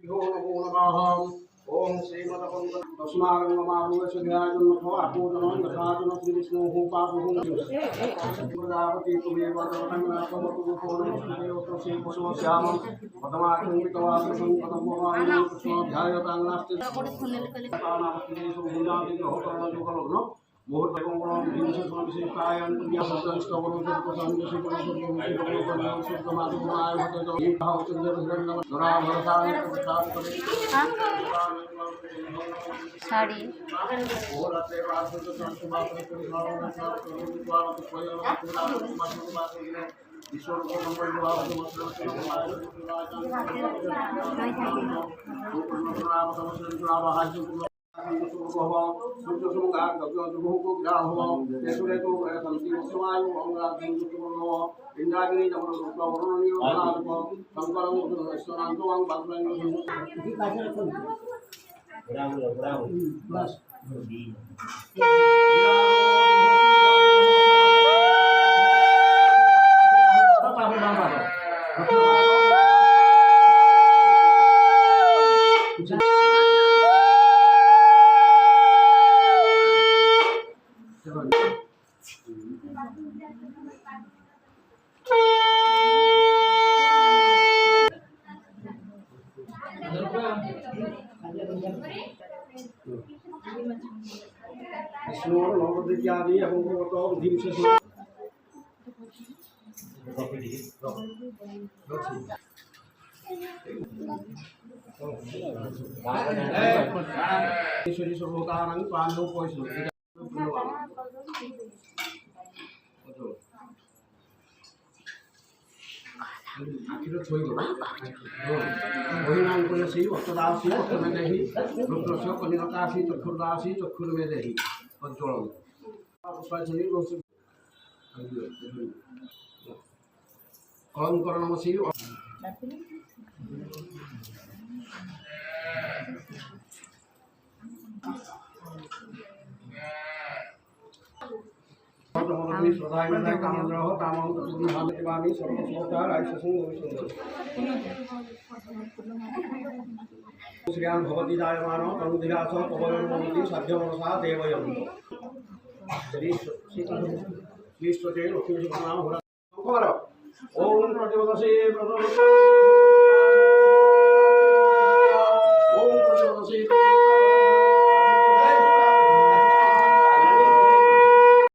यो नमो नमः ओम श्रीमद तस्मारंगमारुषध्यायन्मथो आपूजनं यथाजन श्री विष्णुः पादुः प्रजापति तुमेव तवतंगनाथवतुभूषणेवतुषे पुष्पश्यामं पदमाकृतवासं पदमवामि कृष्णोऽध्यायतान्नास्ति तानामस्तिदेशो भुजाति ग्रहोत्तरणयुगलग्न मुहूर्तकंगणं विशेषायां साड़ी आखिर छोई दो वही नाम को सही वक्तदासी वक्त में देही रुद्रस्य कनिकासी चक्षुर्दासी चक्षुर में देही पंचोलम पुष्पाचली रोस कलम करणमसी श्रद्धाय कामग्रह कामं तत्पुरुषामिवामि सर्वसोपचार श्रियां भवति जायमानो तनुधिरास पवनं भवति साध्यमनसा देवयं श्रीष्टते लक्ष्मीशुभनाम ओम प्रतिपदसे